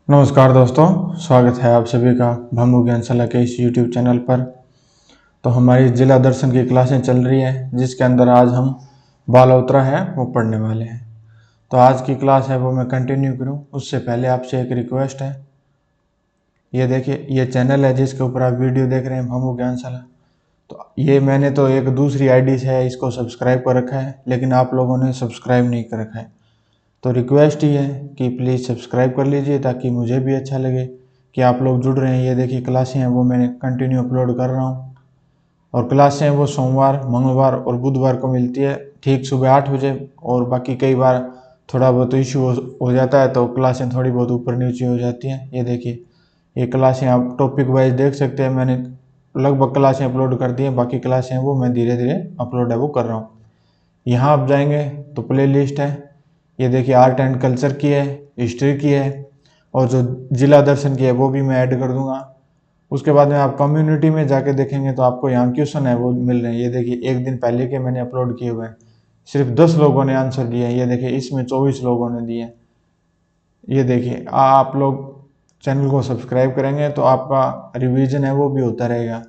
नमस्कार दोस्तों, स्वागत है आप सभी का भंगू ज्ञानशाला के इस YouTube चैनल पर। तो हमारी जिला दर्शन की क्लासें चल रही है, जिसके अंदर आज हम बालोतरा है वो पढ़ने वाले हैं। तो आज की क्लास है वो मैं कंटिन्यू करूं, उससे पहले आपसे एक रिक्वेस्ट है। ये देखिए, ये चैनल है जिसके ऊपर आप वीडियो देख रहे हैं भंगू ज्ञानशाला। तो ये मैंने तो एक दूसरी आईडी से है इसको सब्सक्राइब कर रखा है, लेकिन आप लोगों ने सब्सक्राइब नहीं कर रखा है। तो रिक्वेस्ट ही है कि प्लीज़ सब्सक्राइब कर लीजिए, ताकि मुझे भी अच्छा लगे कि आप लोग जुड़ रहे हैं। ये देखिए, क्लासें हैं वो मैंने कंटिन्यू अपलोड कर रहा हूँ, और क्लासें हैं वो सोमवार, मंगलवार और बुधवार को मिलती है ठीक सुबह 8 बजे। और बाकी कई बार थोड़ा बहुत इशू हो जाता है, तो क्लासें थोड़ी बहुत ऊपर नीचे हो जाती हैं। ये देखिए, ये क्लासें आप टॉपिक वाइज देख सकते हैं। मैंने लगभग क्लासें अपलोड कर दी हैं, बाकी क्लासें हैं वो मैं धीरे धीरे अपलोड है वो कर रहा हूँ। यहाँ आप जाएंगे तो प्ले लिस्ट है, ये देखिए, आर्ट एंड कल्चर की है, हिस्ट्री की है, और जो जिला दर्शन की है वो भी मैं ऐड कर दूंगा। उसके बाद में आप कम्युनिटी में जाके देखेंगे तो आपको यहाँ क्वेश्चन है वो मिल रहे हैं। ये देखिए, एक दिन पहले के मैंने अपलोड किए हुए हैं, सिर्फ 10 लोगों ने आंसर दिए हैं। ये देखिए, इसमें 24 लोगों ने दिए हैं। ये देखिए, आप लोग चैनल को सब्सक्राइब करेंगे तो आपका रिवीजन है वो भी होता रहेगा,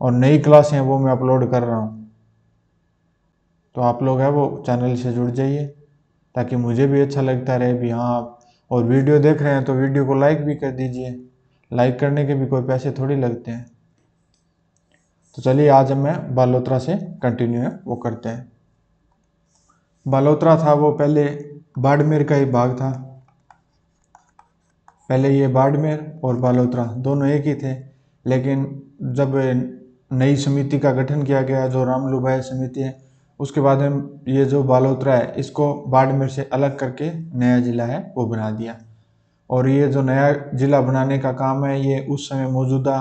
और नई क्लास है वो मैं अपलोड कर रहा हूँ। तो आप लोग है वो चैनल से जुड़ जाइए, ताकि मुझे भी अच्छा लगता रहे भी। हाँ, आप और वीडियो देख रहे हैं तो वीडियो को लाइक भी कर दीजिए। लाइक करने के भी कोई पैसे थोड़ी लगते हैं। तो चलिए, आज हम मैं बालोतरा से कंटिन्यू है वो करते हैं। बालोतरा था वो पहले बाड़मेर का ही भाग था। पहले ये बाड़मेर और बालोतरा दोनों एक ही थे, लेकिन जब नई समिति का गठन किया गया, जो रामलुभाई समिति है, उसके बाद में ये जो बालोतरा है इसको बाड़मेर से अलग करके नया जिला है वो बना दिया। और ये जो नया जिला बनाने का काम है, ये उस समय मौजूदा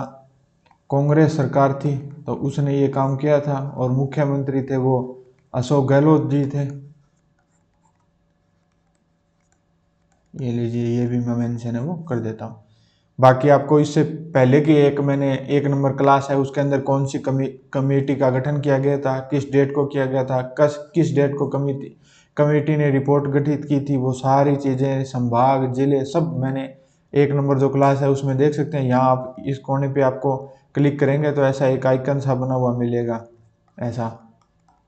कांग्रेस सरकार थी तो उसने ये काम किया था, और मुख्यमंत्री थे वो अशोक गहलोत जी थे। ये लीजिए, ये भी मैं मेंशन है वो कर देता हूँ। बाकी आपको इससे पहले की एक मैंने 1 नंबर क्लास है, उसके अंदर कौन सी कमेटी का गठन किया गया था, किस डेट को किया गया था, किस डेट को कमेटी ने रिपोर्ट गठित की थी, वो सारी चीज़ें, संभाग, जिले, सब मैंने 1 नंबर जो क्लास है उसमें देख सकते हैं। यहाँ आप इस कोने पे आपको क्लिक करेंगे तो ऐसा एक आइकन सा बना हुआ मिलेगा ऐसा।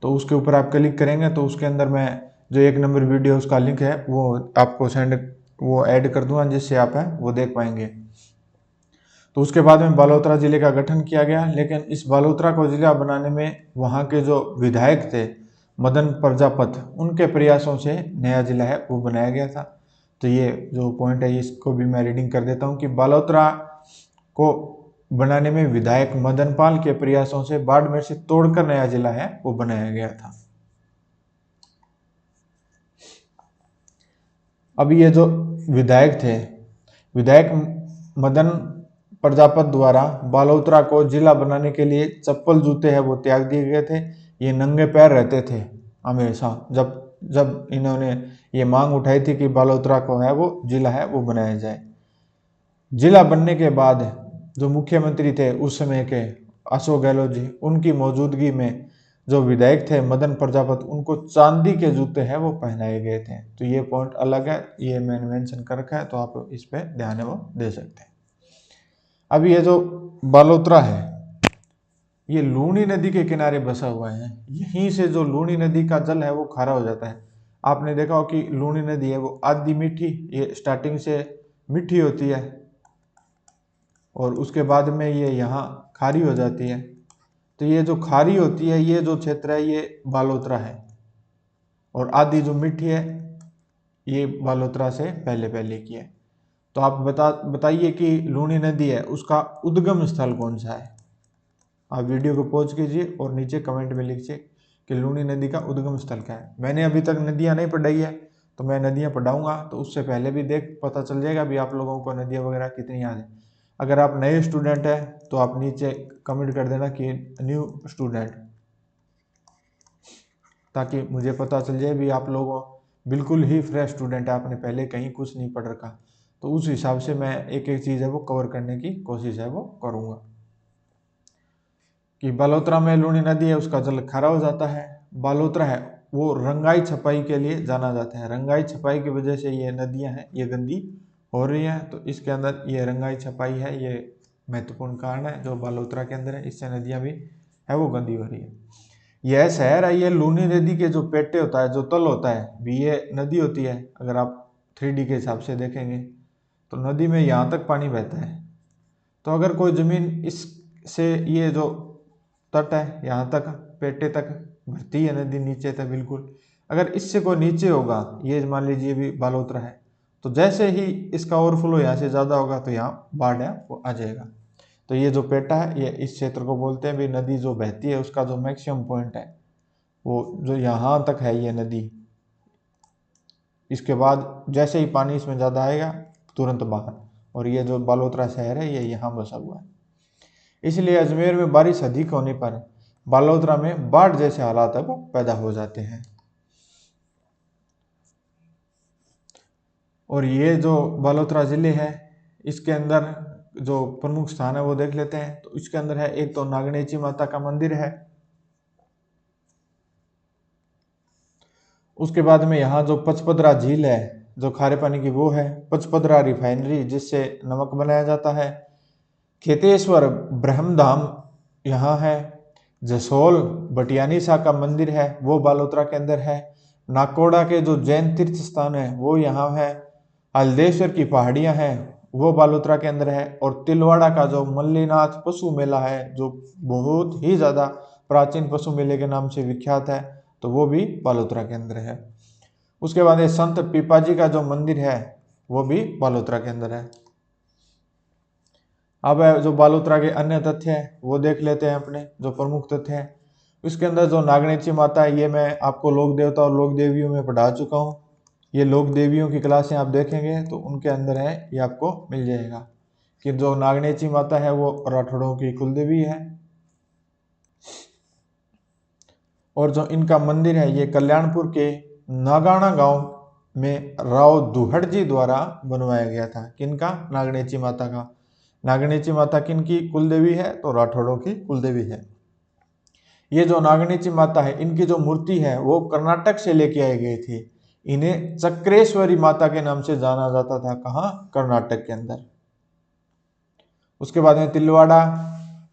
तो उसके ऊपर आप क्लिक करेंगे तो उसके अंदर मैं जो 1 नंबर वीडियो उसका लिंक है वो आपको वो ऐड कर दूंगा, जिससे आप है वो देख पाएंगे। तो उसके बाद में बालोतरा जिले का गठन किया गया, लेकिन इस बालोतरा को जिला बनाने में वहाँ के जो विधायक थे मदन प्रजापत, उनके प्रयासों से नया जिला है वो बनाया गया था। तो ये जो पॉइंट है इसको भी मैं रीडिंग कर देता हूँ कि बालोतरा को बनाने में विधायक मदन पाल के प्रयासों से बाड़मेर से तोड़कर नया जिला है वो बनाया गया था। अब ये जो विधायक थे, विधायक मदन प्रजापत द्वारा बालोतरा को जिला बनाने के लिए चप्पल जूते हैं वो त्याग दिए गए थे। ये नंगे पैर रहते थे हमेशा, जब जब इन्होंने ये मांग उठाई थी कि बालोतरा को है वो जिला है वो बनाया जाए। जिला बनने के बाद जो मुख्यमंत्री थे उस समय के अशोक गहलोत जी, उनकी मौजूदगी में जो विधायक थे मदन प्रजापत, उनको चांदी के जूते हैं वो पहनाए गए थे। तो ये पॉइंट अलग है, ये मैंने मेंशन कर रखा है, तो आप इस पे ध्यान है वो दे सकते हैं। अब ये जो बालोतरा है ये लूनी नदी के किनारे बसा हुआ है। यहीं से जो लूनी नदी का जल है वो खारा हो जाता है। आपने देखा हो कि लूनी नदी है वो आधी मीठी, ये स्टार्टिंग से मीठी होती है और उसके बाद में ये यहाँ खारी हो जाती है। तो ये जो खारी होती है, ये जो क्षेत्र है ये बालोतरा है, और आधी जो मीठी है ये बालोतरा से पहले पहले की है। तो आप बताइए कि लूनी नदी है उसका उद्गम स्थल कौन सा है। आप वीडियो को पॉज कीजिए और नीचे कमेंट में लिखिए कि लूनी नदी का उद्गम स्थल क्या है। मैंने अभी तक नदियाँ नहीं पढ़ाई है, तो मैं नदियाँ पढ़ाऊंगा तो उससे पहले भी पता चल जाएगा भी आप लोगों को नदियाँ वगैरह कितनी याद है। अगर आप नए स्टूडेंट हैं तो आप नीचे कमेंट कर देना कि न्यू स्टूडेंट, ताकि मुझे पता चल जाए भी आप लोगों बिल्कुल ही फ्रेश स्टूडेंट है, आपने पहले कहीं कुछ नहीं पढ़ रखा। तो उस हिसाब से मैं एक एक चीज़ है वो कवर करने की कोशिश है वो करूँगा। कि बालोतरा में लूनी नदी है उसका जल खारा हो जाता है। बालोतरा है वो रंगाई छपाई के लिए जाना जाता है। रंगाई छपाई की वजह से ये नदियां हैं ये गंदी हो रही है। तो इसके अंदर ये रंगाई छपाई है, ये महत्वपूर्ण कारण है जो बालोतरा के अंदर है। इससे नदियाँ भी है वो गंदी हो रही है। यह शहर है, ये लूनी नदी के जो पेटे होता है, जो तल होता है भी, ये नदी होती है। अगर आप 3D के हिसाब से देखेंगे तो नदी में यहाँ तक पानी बहता है। तो अगर कोई ज़मीन इससे, ये जो तट है यहाँ तक, पेटे तक भरती है नदी नीचे तक बिल्कुल, अगर इससे कोई नीचे होगा, ये मान लीजिए भी बालोतरा है, तो जैसे ही इसका ओवरफ्लो यहाँ से ज़्यादा होगा तो यहाँ बाढ़ है वो आ जाएगा। तो ये जो पेटा है ये इस क्षेत्र को बोलते हैं भी, नदी जो बहती है उसका जो मैक्सिमम पॉइंट है वो जो यहाँ तक है ये नदी। इसके बाद जैसे ही पानी इसमें ज़्यादा आएगा तुरंत बाहर। और ये जो बालोतरा शहर है ये यहाँ बसा हुआ है। इसलिए अजमेर में बारिश अधिक होने पर बालोतरा में बाढ़ जैसे हालात है वो पैदा हो जाते हैं। और ये जो बालोतरा ज़िले है इसके अंदर जो प्रमुख स्थान है वो देख लेते हैं। तो इसके अंदर है एक तो नागणेची माता का मंदिर है, उसके बाद में यहाँ जो पचपदरा झील है जो खारे पानी की वो है, पचपदरा रिफाइनरी जिससे नमक बनाया जाता है, खेतेश्वर ब्रह्मधाम यहाँ है, जसोल बटियानी शाह का मंदिर है वो बालोतरा के अंदर है, नाकोड़ा के जो जैन तीर्थ स्थान है वो यहाँ है, हल्देश्वर की पहाड़ियाँ हैं वो बालोतरा के अंदर है, और तिलवाड़ा का जो मल्लीनाथ पशु मेला है जो बहुत ही ज़्यादा प्राचीन पशु मेले के नाम से विख्यात है, तो वो भी बालोतरा के अंदर है। उसके बाद ये संत पीपाजी का जो मंदिर है वो भी बालोतरा के अंदर है। अब जो बालोतरा के अन्य तथ्य हैं वो देख लेते हैं अपने, जो प्रमुख तथ्य हैं। इसके अंदर जो नागणेची माता है ये मैं आपको लोक देवता और लोक देवियों में पढ़ा चुका हूँ। ये लोक देवियों की क्लासें आप देखेंगे तो उनके अंदर है, ये आपको मिल जाएगा कि जो नागणेची माता है वो राठौड़ों की कुलदेवी है। और जो इनका मंदिर है ये कल्याणपुर के नागाना गांव में राव दुहड़ जी द्वारा बनवाया गया था। किनका? नागणेची माता का। नागणेची माता किनकी कुलदेवी है? तो राठौड़ों की कुलदेवी है। ये जो नागणेची माता है इनकी जो मूर्ति है वो कर्नाटक से लेके आई गई थी। इन्हें चक्रेश्वरी माता के नाम से जाना जाता था। कहाँ? कर्नाटक के अंदर। उसके बाद में तिलवाड़ा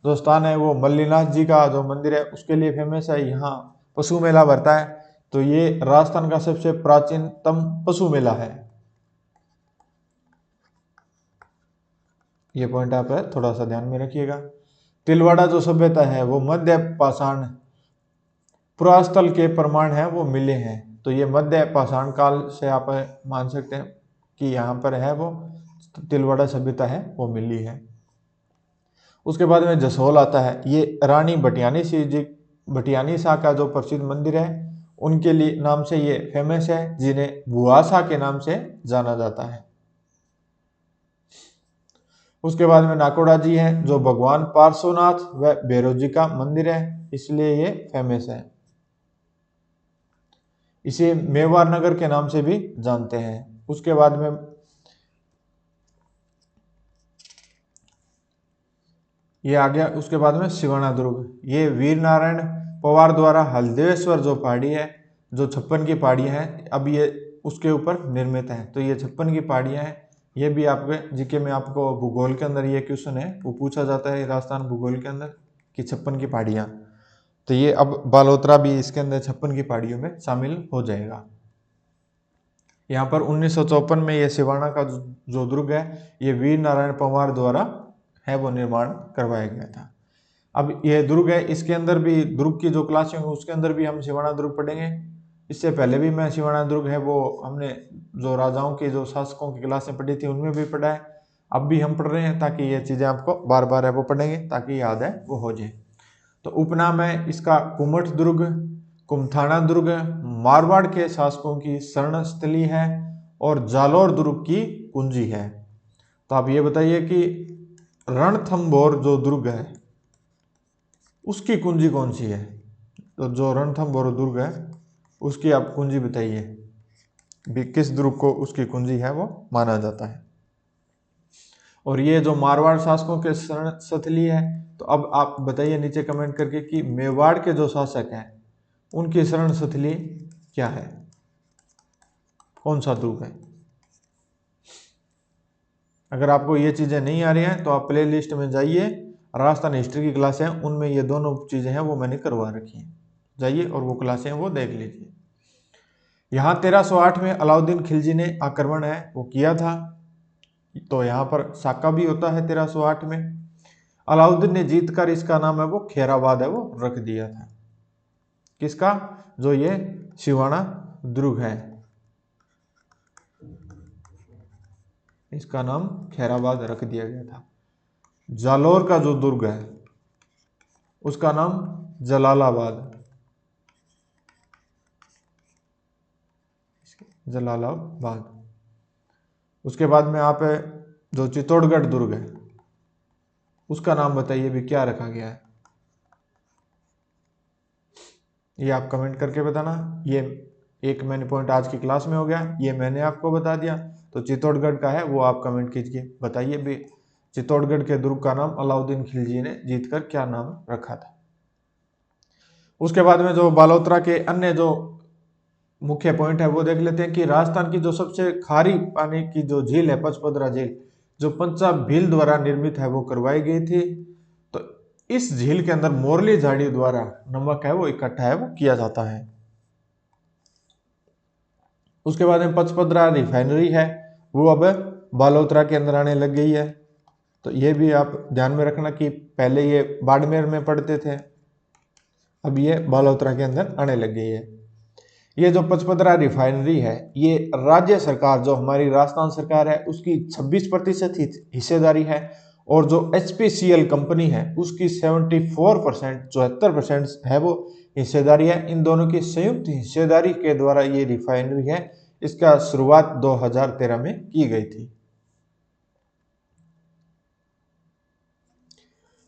जो स्थान है वो मल्लीनाथ जी का जो मंदिर है उसके लिए फेमस है। यहाँ पशु मेला भरता है, तो ये राजस्थान का सबसे प्राचीनतम पशु मेला है। ये पॉइंट आप थोड़ा सा ध्यान में रखिएगा। तिलवाड़ा जो सभ्यता है वो मध्य पाषाण पुरास्थल के प्रमाण है वो मिले हैं। तो ये मध्य पाषाण काल से आप मान सकते हैं कि यहाँ पर है वो तिलवाड़ा सभ्यता है वो मिली है। उसके बाद में जसोल आता है। ये रानी भटियानी शाह का जो प्रसिद्ध मंदिर है उनके लिए नाम से ये फेमस है, जिन्हें बुआसा के नाम से जाना जाता है। उसके बाद में नाकोड़ा जी हैं जो भगवान पार्श्वनाथ व भैरव जी का मंदिर है, इसलिए ये फेमस है। इसे मेवाड़ नगर के नाम से भी जानते हैं। उसके बाद में ये आ गया। उसके बाद में सिवाना दुर्ग, ये वीर नारायण पवार द्वारा हल्देश्वर जो पहाड़ी है, जो 56 की पहाड़ियाँ हैं, अब ये उसके ऊपर निर्मित है। तो ये 56 की पहाड़ियाँ हैं। ये भी आपके जीके में आपको भूगोल के अंदर ये क्वेश्चन है वो पूछा जाता है राजस्थान भूगोल के अंदर कि 56 की पहाड़ियाँ। तो ये अब बालोतरा भी इसके अंदर 56 की पहाड़ियों में शामिल हो जाएगा। यहाँ पर 1954 में ये सिवाना का जो दुर्ग है ये वीर नारायण पवार द्वारा है वो निर्माण करवाया गया था। अब ये दुर्ग है, इसके अंदर भी दुर्ग की जो क्लासें होंगी उसके अंदर भी हम सिवाना दुर्ग पढ़ेंगे। इससे पहले भी मैं सिवाना दुर्ग है वो हमने जो राजाओं के जो शासकों की क्लासें पढ़ी थी उनमें भी पढ़ा है। अब भी हम पढ़ रहे हैं ताकि ये चीज़ें आपको बार बार है वो पढ़ेंगे ताकि याद है वो हो जाए। तो उपनाम है इसका कुमठ दुर्ग, कुमथाना दुर्ग मारवाड़ के शासकों की शरण स्थली है, और जालौर दुर्ग की कुंजी है। तो आप ये बताइए कि रणथंभौर जो दुर्ग है उसकी कुंजी कौन सी है? तो जो रणथंभौर दुर्ग है उसकी आप कुंजी बताइए, किस दुर्ग को उसकी कुंजी है वो माना जाता है। और ये जो मारवाड़ शासकों के शरण स्थली है, तो अब आप बताइए नीचे कमेंट करके कि मेवाड़ के जो शासक हैं उनकी शरण स्थली क्या है, कौन सा दुर्ग है? अगर आपको ये चीज़ें नहीं आ रही हैं तो आप प्ले लिस्ट में जाइए, राजस्थान हिस्ट्री की क्लासें हैं, उनमें ये दोनों चीज़ें हैं वो मैंने करवा रखी हैं, जाइए और वो क्लासें हैं वो देख लीजिए। यहाँ 1308 में अलाउद्दीन खिलजी ने आक्रमण है वो किया था, तो यहाँ पर साका भी होता है 1308 में। अलाउद्दीन ने जीतकर इसका नाम है वो खैराबाद है वो रख दिया था। किसका? जो ये सिवाना दुर्ग है, इसका नाम खैराबाद रख दिया गया था। जालोर का जो दुर्ग है उसका नाम जलालाबाद, जलालाबाद। उसके बाद में आप जो चित्तौड़गढ़ दुर्ग है उसका नाम बताइए भी क्या रखा गया है, ये आप कमेंट करके बताना। ये एक मैंने पॉइंट आज की क्लास में हो गया, ये मैंने आपको बता दिया। तो चित्तौड़गढ़ का है वो आप कमेंट कीजिए, बताइए भी चित्तौड़गढ़ के दुर्ग का नाम अलाउद्दीन खिलजी ने जीतकर क्या नाम रखा था। उसके बाद में जो बालोतरा के अन्य जो मुख्य पॉइंट है वो देख लेते हैं कि राजस्थान की जो सबसे खारी पानी की जो झील है पचपदरा झील, जो पंचा भील द्वारा निर्मित है वो करवाई गई थी। तो इस झील के अंदर मोरली झाड़ी द्वारा नमक है वो इकट्ठा है वो किया जाता है। उसके बाद में पचपदरा रिफाइनरी है वो अब बालोतरा के अंदर आने लग गई है। तो ये भी आप ध्यान में रखना कि पहले ये बाड़मेर में पड़ते थे, अब ये बालोतरा के अंदर आने लग गई है। ये जो पचपदरा रिफाइनरी है ये राज्य सरकार जो हमारी राजस्थान सरकार है उसकी 26% हिस्सेदारी है, और जो HPCL कंपनी है उसकी 74% 74% है वो हिस्सेदारी है। इन दोनों की संयुक्त हिस्सेदारी के द्वारा ये रिफाइनरी है, इसका शुरुआत 2013 में की गई थी।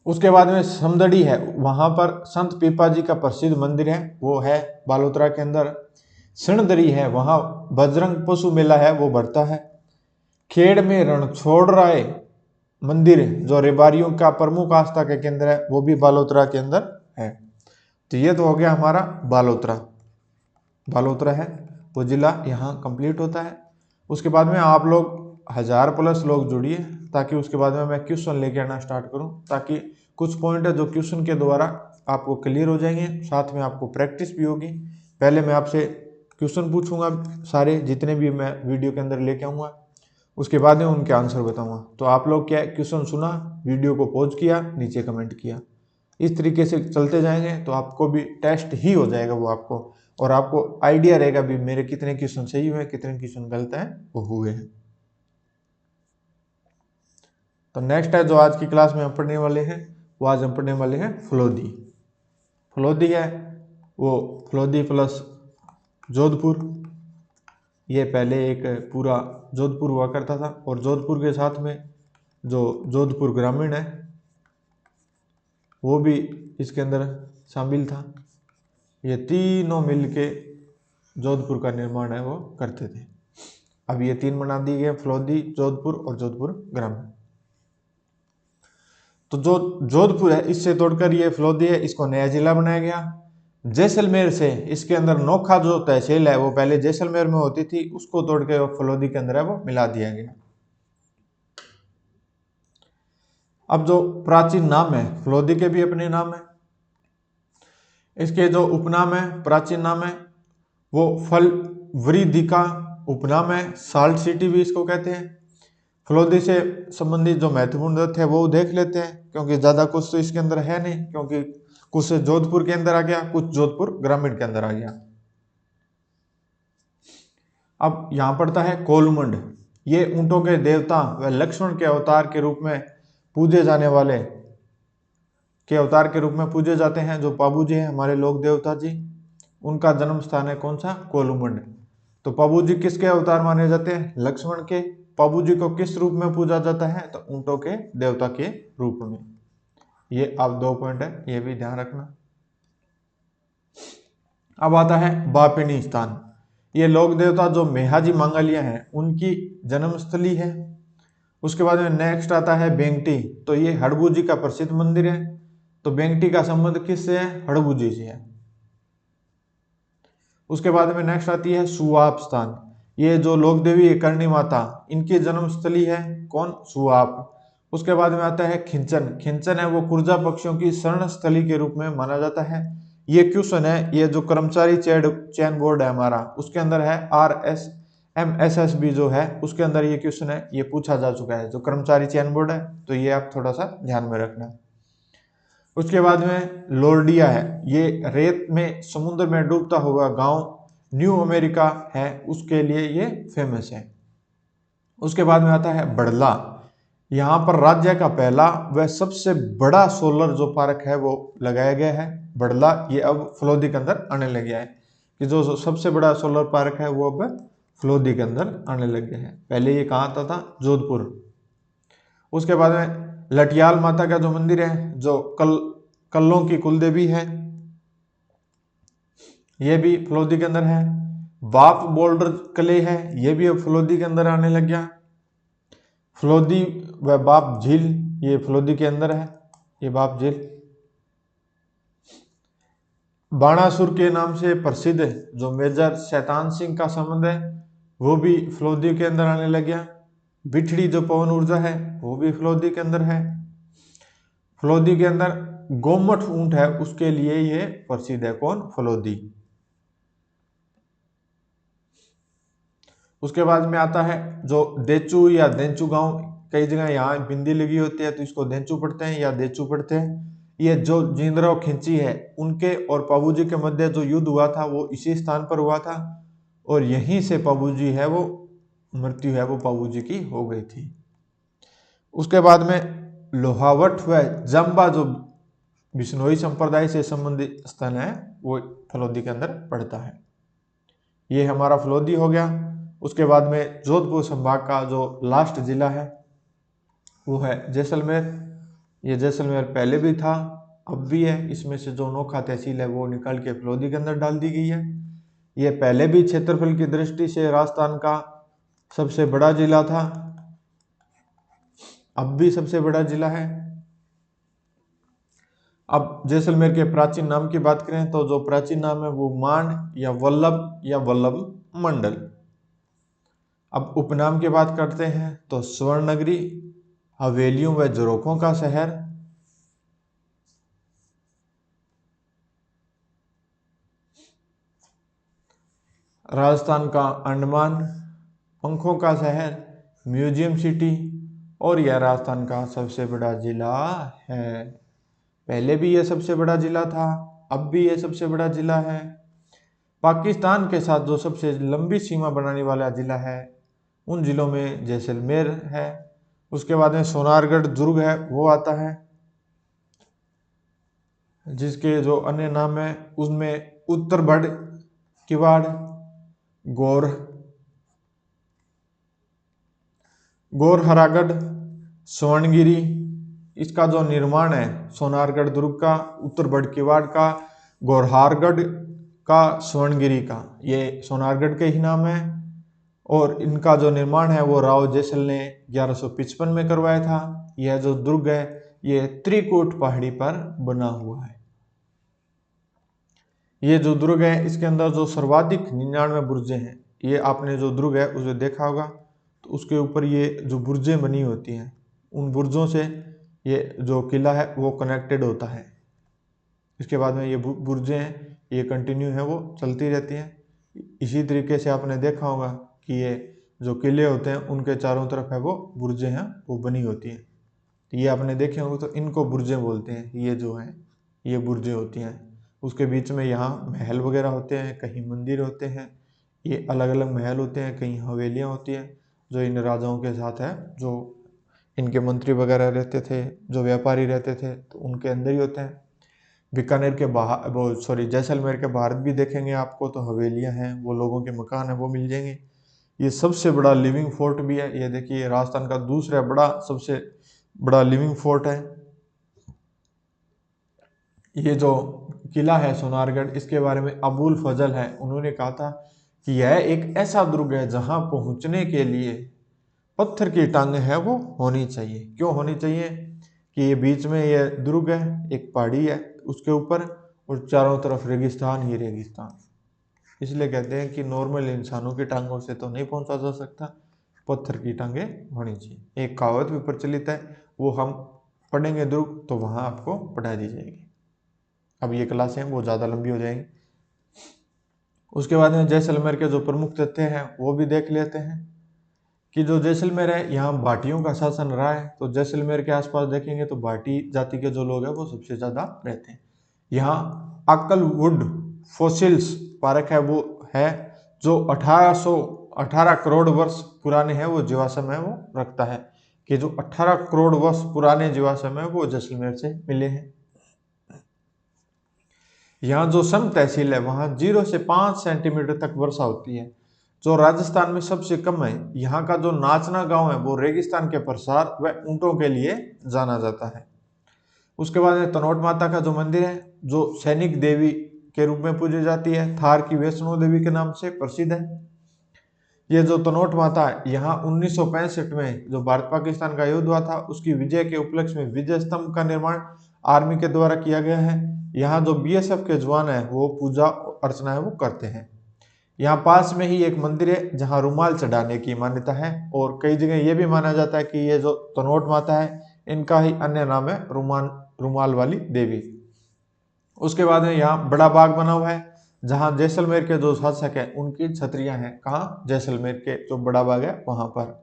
उसके बाद में समदड़ी है, वहां पर संत पीपा जी का प्रसिद्ध मंदिर है वो है बालोतरा के अंदर। सिणदरी है वहां बजरंग पशु मेला है वो बढ़ता है। खेड़ में रणछोड़राय मंदिर जो रेबारियों का प्रमुख आस्था का केंद्र है वो भी बालोतरा के अंदर है। तो ये तो हो गया हमारा बालोतरा, बालोतरा है वो जिला यहाँ कंप्लीट होता है। उसके बाद में आप लोग 1000+ लोग जुड़िए ताकि उसके बाद में मैं क्वेश्चन लेके आना स्टार्ट करूं, ताकि कुछ पॉइंट है जो क्वेश्चन के द्वारा आपको क्लियर हो जाएंगे, साथ में आपको प्रैक्टिस भी होगी। पहले मैं आपसे क्वेश्चन पूछूंगा सारे जितने भी मैं वीडियो के अंदर लेके आऊँगा, उसके बाद में उनके आंसर बताऊंगा। तो आप लोग क्या क्वेश्चन सुना, वीडियो को पॉज किया, नीचे कमेंट किया, इस तरीके से चलते जाएंगे तो आपको भी टेस्ट ही हो जाएगा वो आपको, और आपको आइडिया रहेगा भी मेरे कितने क्वेश्चन सही हुए कितने क्वेश्चन गलत हैं वो हुए हैं। तो नेक्स्ट है जो आज की क्लास में हम पढ़ने वाले हैं वो आज हम पढ़ने वाले हैं फलोदी। फलोदी है वो फलोदी प्लस जोधपुर, ये पहले एक पूरा जोधपुर हुआ करता था, और जोधपुर के साथ में जो जोधपुर ग्रामीण है वो भी इसके अंदर शामिल था। ये तीनों मिलके जोधपुर का निर्माण है वो करते थे। अब ये तीन बना दिए गए, फलोदी, जोधपुर और जोधपुर ग्रामीण। तो जो जोधपुर है इससे तोड़कर ये फलोदी है इसको नया जिला बनाया गया। जैसलमेर से इसके अंदर नोखा जो तहसील है वो पहले जैसलमेर में होती थी, उसको तोड़ के फलोदी के अंदर है वो मिला दिया गया। अब जो प्राचीन नाम है फलोदी के भी अपने नाम है, इसके जो उपनाम है प्राचीन नाम है वो फल वृद्धिका उपनाम है, साल्ट सिटी भी इसको कहते हैं। फलोदी से संबंधित जो महत्वपूर्ण तथ्य है वो देख लेते हैं, क्योंकि ज़्यादा कुछ तो इसके अंदर है नहीं, क्योंकि कुछ जोधपुर के अंदर आ गया, कुछ जोधपुर ग्रामीण के अंदर आ गया। अब यहाँ पड़ता है कोलुमंड, ये ऊंटों के देवता व लक्ष्मण के अवतार के रूप में पूजे जाने वाले के अवतार के रूप में पूजे जाते हैं। जो पाबू जी हैं हमारे लोक देवता जी, उनका जन्म स्थान है कौन सा? कोलुमंड। तो पाबू जी किसके अवतार माने जाते हैं? लक्ष्मण के। पाबू जी को किस रूप में पूजा जाता है? तो ऊंटों के देवता के रूप में। ये अब 2 पॉइंट है, ये भी ध्यान रखना। अब आता है बापिनी स्थान, ये लोक देवता जो मेहाजी मांगलिया हैं उनकी जन्मस्थली है। उसके बाद में नेक्स्ट आता है बेंगटी, तो ये हड़बू जी का प्रसिद्ध मंदिर है। तो बेंगटी का संबंध किससे है? हड़बू जी से है। उसके बाद में नेक्स्ट आती है सुवाप स्थान, ये जो लोक देवी है करणी माता, इनकी जन्म स्थली है कौन, सुआप। उसके बाद में आता है खिंचन। खिंचन है वो कुर्जा पक्षियों की शरण स्थली के रूप में माना जाता है। ये क्वेश्चन है, ये जो कर्मचारी चयन बोर्ड है हमारा, उसके अंदर है RSMSSB जो है, उसके अंदर ये क्वेश्चन है, ये पूछा जा चुका है, जो कर्मचारी चयन बोर्ड है। तो ये आप थोड़ा सा ध्यान में रखना। उसके बाद में लोर्डिया है, ये रेत में समुद्र में डूबता हुआ गांव न्यू अमेरिका है, उसके लिए ये फेमस है। उसके बाद में आता है बड़ला। यहाँ पर राज्य का पहला व सबसे बड़ा सोलर जो पार्क है वो लगाया गया है, बड़ला। ये अब फलोदी के अंदर आने लग गया है, कि जो सबसे बड़ा सोलर पार्क है वो अब फलोदी के अंदर आने लग गया है। पहले ये कहाँ आता था, जोधपुर। उसके बाद में लटियाल माता का जो मंदिर है, जो कल्लों की कुलदेवी है, ये भी फलोदी के अंदर है। बाप बोल्डर किले है, ये भी अब फलोदी के अंदर आने लग गया। फलोदी व बाप झील, ये फलोदी के अंदर है, ये बाप झील। बाणासुर के नाम से प्रसिद्ध जो मेजर शैतान सिंह का संबंध है, वो भी फलोदी के अंदर आने लग गया। बिठड़ी जो पवन ऊर्जा है वो भी फलोदी के अंदर है। फलोदी के अंदर गोमठ ऊंट है, उसके लिए ये प्रसिद्ध है, कौन, फलोदी। उसके बाद में आता है जो देचू या देंचू गांव, कई जगह यहाँ बिंदी लगी होती है तो इसको देंचू पढ़ते हैं या देचू पढ़ते हैं। ये जो जिंदराव खिंची है, उनके और पाबूजी के मध्य जो युद्ध हुआ था वो इसी स्थान पर हुआ था, और यहीं से पाबूजी है वो मृत्यु है वो पाबूजी की हो गई थी। उसके बाद में लोहावट व जम्बा जो बिश्नोई संप्रदाय से संबंधित स्थल है वो फलोदी के अंदर पड़ता है। ये हमारा फलोदी हो गया। उसके बाद में जोधपुर संभाग का जो लास्ट जिला है वो है जैसलमेर। ये जैसलमेर पहले भी था, अब भी है। इसमें से जो नोखा तहसील है वो निकाल के फलोदी के अंदर डाल दी गई है। ये पहले भी क्षेत्रफल की दृष्टि से राजस्थान का सबसे बड़ा जिला था, अब भी सबसे बड़ा जिला है। अब जैसलमेर के प्राचीन नाम की बात करें तो जो प्राचीन नाम है वो मांड या वल्लभ मंडल। अब उपनाम की बात करते हैं तो स्वर्ण नगरी, हवेलियों व झरोखों का शहर, राजस्थान का अंडमान, पंखों का शहर, म्यूजियम सिटी, और यह राजस्थान का सबसे बड़ा जिला है। पहले भी यह सबसे बड़ा जिला था, अब भी यह सबसे बड़ा जिला है। पाकिस्तान के साथ जो सबसे लंबी सीमा बनाने वाला जिला है उन जिलों में जैसलमेर है। उसके बाद में सोनारगढ़ दुर्ग है वो आता है, जिसके जो अन्य नाम है उसमें उत्तरबढ़, किवाड़, गोरहरागढ़, स्वर्णगिरी। इसका जो निर्माण है सोनारगढ़ दुर्ग का, उत्तरबढ़ किवाड़ का, गोरहारगढ़ का, स्वर्णगिरी का, ये सोनारगढ़ के ही नाम है। और इनका जो निर्माण है वो राव जैसल ने 1155 में करवाया था। यह जो दुर्ग है ये त्रिकूट पहाड़ी पर बना हुआ है। ये जो दुर्ग है इसके अंदर जो सर्वाधिक 99 बुर्जें हैं, ये आपने जो दुर्ग है उसे देखा होगा तो उसके ऊपर ये जो बुर्जें बनी होती हैं, उन बुर्जों से ये जो किला है वो कनेक्टेड होता है। इसके बाद में ये बुर्जें हैं ये कंटिन्यू है वो चलती रहती हैं। इसी तरीके से आपने देखा होगा कि ये जो किले होते हैं उनके चारों तरफ है वो बुर्जें हैं वो बनी होती हैं। तो ये आपने देखे होंगे तो इनको बुर्जें बोलते हैं। ये जो हैं ये बुर्जें होती हैं। उसके बीच में यहाँ महल वगैरह होते हैं, कहीं मंदिर होते हैं, ये अलग अलग महल होते हैं, कहीं हवेलियाँ होती हैं जो इन राजाओं के साथ है, जो इनके मंत्री वगैरह रहते थे, जो व्यापारी रहते थे तो उनके अंदर ही होते हैं। बीकानेर के बाहर वो जैसलमेर के बाहर भी देखेंगे आपको तो हवेलियाँ हैं, वो लोगों के मकान हैं वो मिल जाएंगे। ये सबसे बड़ा लिविंग फोर्ट भी है। ये देखिए राजस्थान का दूसरा बड़ा सबसे बड़ा लिविंग फोर्ट है। ये जो किला है सोनारगढ़, इसके बारे में अबुल फजल है, उन्होंने कहा था कि यह एक ऐसा दुर्ग है जहां पहुंचने के लिए पत्थर की टांग है वो होनी चाहिए। क्यों होनी चाहिए कि ये बीच में ये दुर्ग है, एक पहाड़ी है उसके ऊपर, और चारों तरफ रेगिस्तान ही रेगिस्तान। इसलिए कहते हैं कि नॉर्मल इंसानों की टांगों से तो नहीं पहुंचा जा सकता, पत्थर की टांगें होनी चाहिए। एक कहावत भी प्रचलित है, वो हम पढ़ेंगे ध्रुव तो वहाँ आपको पढ़ा दी जाएगी। अब ये क्लासें हैं वो ज़्यादा लंबी हो जाएंगी। उसके बाद में जैसलमेर के जो प्रमुख तथ्य हैं वो भी देख लेते हैं कि जो जैसलमेर है यहाँ भाटियों का शासन रहा है। तो जैसलमेर के आसपास देखेंगे तो भाटी जाति के जो लोग हैं वो सबसे ज़्यादा रहते हैं। यहाँ अक्कलवुड फॉसिल्स पार्क है वो है, जो 1818 करोड़ वर्ष पुराने हैं वो जीवाश्म है वो रखता है, कि जो 18 करोड़ वर्ष पुराने जीवाश्म है वो जैसलमेर से मिले हैं। यहाँ जो सम तहसील है वहाँ 0 से 5 सेंटीमीटर तक वर्षा होती है, जो राजस्थान में सबसे कम है। यहाँ का जो नाचना गांव है वो रेगिस्तान के प्रसार व ऊंटों के लिए जाना जाता है। उसके बाद में तनोट माता का जो मंदिर है, जो सैनिक देवी के रूप में पूजी जाती है, थार की वैष्णो देवी के नाम से प्रसिद्ध है। ये जो तनोट माता है यहाँ 1965 में जो भारत पाकिस्तान का युद्ध हुआ था उसकी विजय के उपलक्ष्य में विजय स्तंभ का निर्माण आर्मी के द्वारा किया गया है। यहाँ जो बीएसएफ के जवान है वो पूजा अर्चना है वो करते हैं। यहाँ पास में ही एक मंदिर है जहाँ रुमाल चढ़ाने की मान्यता है, और कई जगह ये भी माना जाता है कि ये जो तनोट माता है इनका ही अन्य नाम है रुमाल वाली देवी। उसके बाद में यहाँ बड़ा बाग बना हुआ है जहाँ जैसलमेर के जो शासक है उनकी छतरियां हैं। कहाँ? जैसलमेर के जो बड़ा बाग है वहां पर।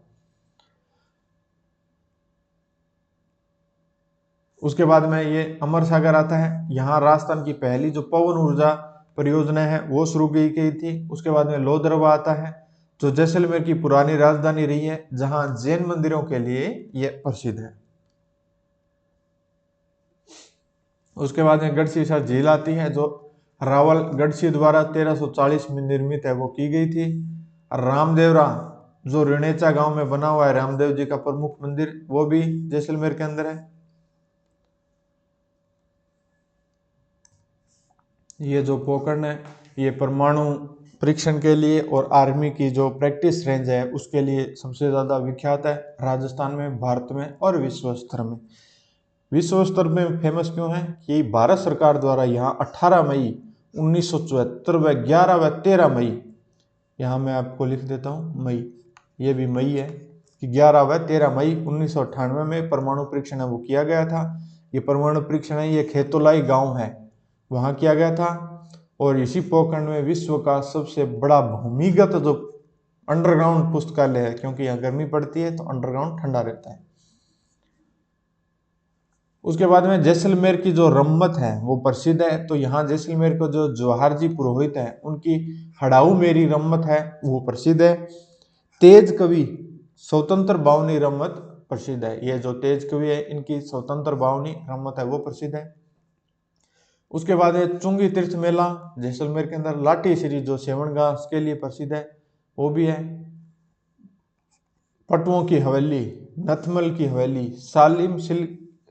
उसके बाद में ये अमर सागर आता है। यहाँ राजस्थान की पहली जो पवन ऊर्जा परियोजना है वो शुरू की गई थी। उसके बाद में लोहदरवा आता है जो जैसलमेर की पुरानी राजधानी रही है, जहाँ जैन मंदिरों के लिए ये प्रसिद्ध है। उसके बाद में गढ़सीसा झील आती है जो रावल गढ़सी द्वारा 1340 में निर्मित है वो की गई थी। रामदेवरा जो ऋणेचा गांव में बना हुआ है रामदेव जी का प्रमुख मंदिर, वो भी जैसलमेर के अंदर है। ये जो पोखरण है ये परमाणु परीक्षण के लिए और आर्मी की जो प्रैक्टिस रेंज है उसके लिए सबसे ज्यादा विख्यात है राजस्थान में, भारत में और विश्व स्तर में। विश्व स्तर में फेमस क्यों है कि भारत सरकार द्वारा यहाँ 18 मई 1974 व 11 व 13 मई, यहाँ मैं आपको लिख देता हूँ मई, ये भी मई है कि 11 व 13 मई 1998 में परमाणु परीक्षण है वो किया गया था। ये परमाणु परीक्षण है ये खेतोलाई गांव है वहाँ किया गया था। और इसी पोखरण में विश्व का सबसे बड़ा भूमिगत जो अंडरग्राउंड पुस्तकालय है, क्योंकि यहाँ गर्मी पड़ती है तो अंडरग्राउंड ठंडा रहता है। उसके बाद में जैसलमेर की जो रम्मत है वो प्रसिद्ध है। तो यहाँ जैसलमेर को जो जवाहर जी पुरोहित है उनकी हड़ाऊ मेरी रम्मत है वो प्रसिद्ध है। तेज कवि स्वतंत्र बावनी रम्मत प्रसिद्ध है। ये जो तेज कवि है इनकी स्वतंत्र बावनी रम्मत है वो प्रसिद्ध है। उसके बाद है चुंगी तीर्थ मेला जैसलमेर के अंदर। लाठी श्री जो सेवन घास के लिए प्रसिद्ध है वो भी है। पटुओं की हवेली, नथमल की हवेली,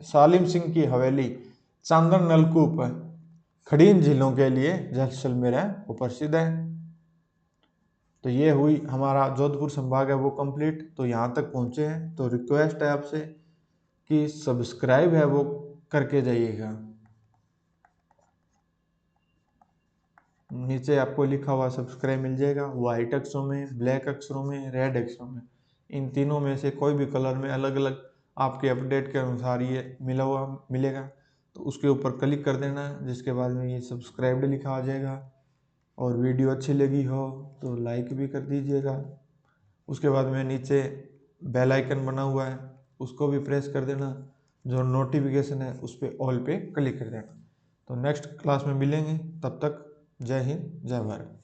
सालिम सिंह की हवेली, चांदन नलकूप, खड़ीन झीलों के लिए जैसलमेर है वो प्रसिद्ध है। तो ये हुई हमारा जोधपुर संभाग है वो कंप्लीट। तो यहाँ तक पहुँचे हैं तो रिक्वेस्ट है आपसे कि सब्सक्राइब है वो करके जाइएगा। नीचे आपको लिखा हुआ सब्सक्राइब मिल जाएगा, वाइट अक्षरों में, ब्लैक अक्षरों में, रेड अक्षरों में, इन तीनों में से कोई भी कलर में अलग अलग आपके अपडेट के अनुसार ये मिला हुआ मिलेगा। तो उसके ऊपर क्लिक कर देना, जिसके बाद में ये सब्सक्राइब्ड लिखा आ जाएगा। और वीडियो अच्छी लगी हो तो लाइक भी कर दीजिएगा। उसके बाद में नीचे बेल आइकन बना हुआ है उसको भी प्रेस कर देना, जो नोटिफिकेशन है उस पर ऑल पे क्लिक कर देना। तो नेक्स्ट क्लास में मिलेंगे, तब तक जय हिंद जय भारत।